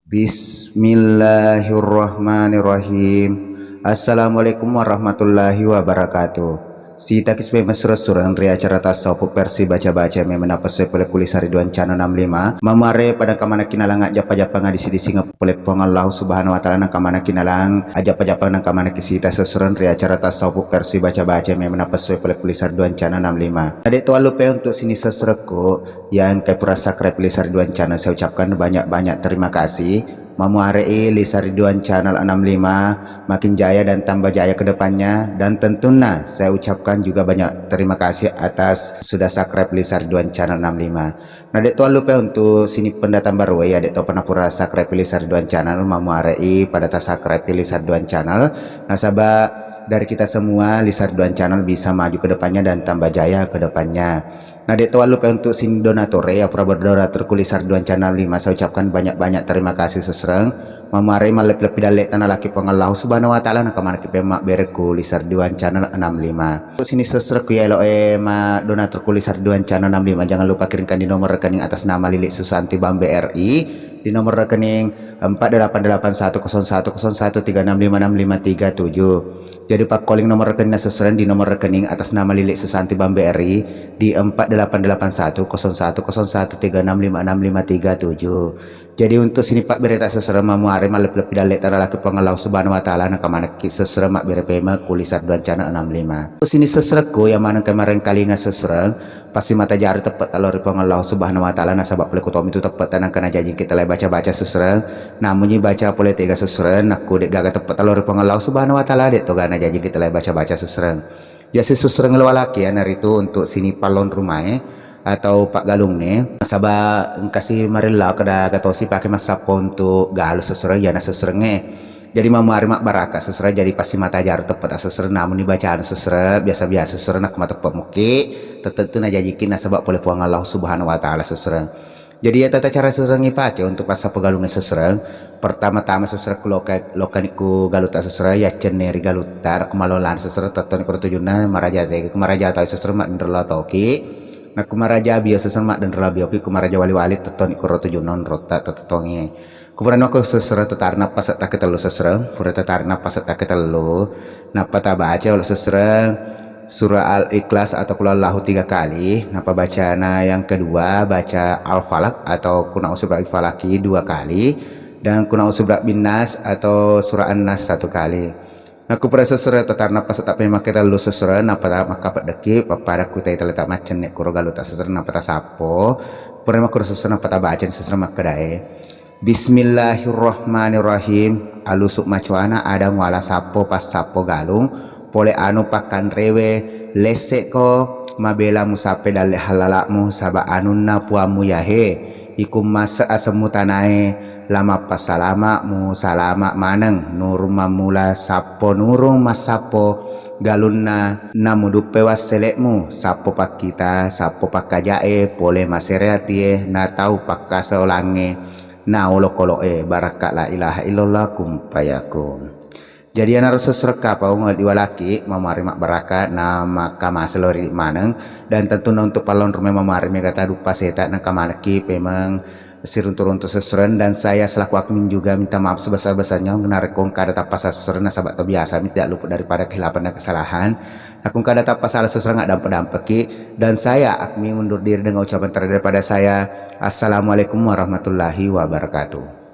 Bismillahirrahmanirrahim. Assalamualaikum warahmatullahi wabarakatuh. Si takis be mesra surang ria acara tasawuf versi baca-baca memena pasai pole kulis Ridwan Channel 65 mamare pada kamana kinalang aja pajapa ngadisi disi ngapole pong Allah subhanahu wa ta'ala nang kamana kinalang aja pajapa nang kamana kisita sesuran ria acara tasawuf versi baca-baca memena pasai pole kulis Ridwan Channel 65. Adek tuan lupa untuk sini sesuratku yang kayak purasa krep kulis Ridwan Channel, saya ucapkan banyak-banyak terima kasih. Mamu Arei Lisa Ridwan Channel 65 makin jaya dan tambah jaya ke depannya, dan tentunya saya ucapkan juga banyak terima kasih atas sudah subscribe Lisa Ridwan Channel 65. Nah dek tuan lupa untuk sini pendatang baru ya dek tuan pernah pura subscribe Lisa Ridwan Channel Mamu Arei pada tas subscribe Lisa Ridwan Channel. Nah sahabat dari kita semua Lisa Ridwan Channel bisa maju ke depannya dan tambah jaya ke depannya. Nah dek tuan lupa untuk sin donatur ya pra berdonatur kulis Ridwan Channel 5, saya ucapkan banyak-banyak terima kasih seserang mamare malep lebih dalek tanah laki pengalau subhanahu wa ta'ala nak kamar kipe mak bereku kulis Ridwan Channel 65. Untuk sini seserku ya lo ma donatur kulis Ridwan Channel 65, jangan lupa kirimkan di nomor rekening atas nama Lilik Susanti Bambe RI di nomor rekening 4881010136565337. Jadi pak calling nomor rekening sesuai di nomor rekening atas nama Lilik Susanti Bambe RI di 4881010136565337. Jadi untuk sini pak berita sesuai mamu are malep lebih dalek taralaki pengalau subhanahu wa ta'ala nak kamana ki sesuai mak berepema kulis Ridwan Channel 65. Untuk sini sesuaiku yang mana kemarin kali nggak sesuai pasti mata jari tepat talori pengalau subhanahu wa ta'ala nasabak peleku tom itu tepat tanang kena janji kita lagi baca-baca sesuai namunnya baca boleh tiga sesuai aku dek gaga tepat talori pengalau subhanahu wa ta'ala dek toga na janji kita lagi baca-baca sesuai jasi sesuai ngelawalaki ya hari itu untuk sini palon rumahnya atau Pak Galungnya sabah kasih marilla kada gatosi pakai masapo untuk galu sesuai ya na sesuainya. Jadi mamari mak baraka sesuai jadi pasti mata jar tepat sesuai namun dibacaan sesuai biasa-biasa sesuai nak mata pemuki tentu na jajikin nasabak boleh puang Allah subhanahu wa ta'ala sesuai. Jadi ya tata cara sesuai ngipake untuk pas pegalungnya sesuai. Pertama-tama sesuai lokaniku galuta sesuai ya ceneri galuta kemalolan sesuai tetoniku tujuna maraja teh kemaraja tahu sesuai mak nderla toki. Nah kumaraja biasa sama dan relabio ki kumaraja wali-wali teton iku roto junon rota tetongi. Kemudian aku sesera tetar napas tak ketelu sesera, pura tetar napas tak ketelu. Napa tak baca oleh sesera surah Al-Ikhlas atau Qul Huwallahu 3 kali. Napa bacana yang kedua baca Al-Falaq atau Qul A'udzu birabbil falaq 2 kali dan Qul A'udzu birabbin nas atau surah An-Nas 1 kali. Aku pada sesuai tetar napas tak pernah kita lu sesuai napa tak maka deki pada ku tay teletak macen nek kuro galu tak sesuai napa tak sapo pernah makro sesuai napa tak baca sesuai maka dae. Bismillahirrahmanirrahim. Alusuk macuana ada wala sapo pas sapo galung pole anu pakan rewe lesek ko mabela musape dale halalakmu saba anunna puamu yahe ikum masa asemu tanae lama pasalama mu salama maneng nur mamula sapo nurung mas sapo galunna namudupe waselekmu sapo pakita sapo pakajae pole masereatie na tau pakasolange na olokoloe baraka la ilaha illallah kumpayakum. Jadi anak seserka pau diwalaki mamari mak baraka na maka maselori maneng dan tentu untuk palon rumah mamari kata dupa seta na kamanaki pemang siruntur-untur sesuren dan saya selaku admin juga minta maaf sebesar-besarnya menarekong kada tapas sesuren sahabat biasa tidak luput daripada kehilapan dan kesalahan akung kada tapas salah sesuren nggak dampak-dampeki dan saya admin undur diri dengan ucapan terakhir daripada saya. Assalamualaikum warahmatullahi wabarakatuh.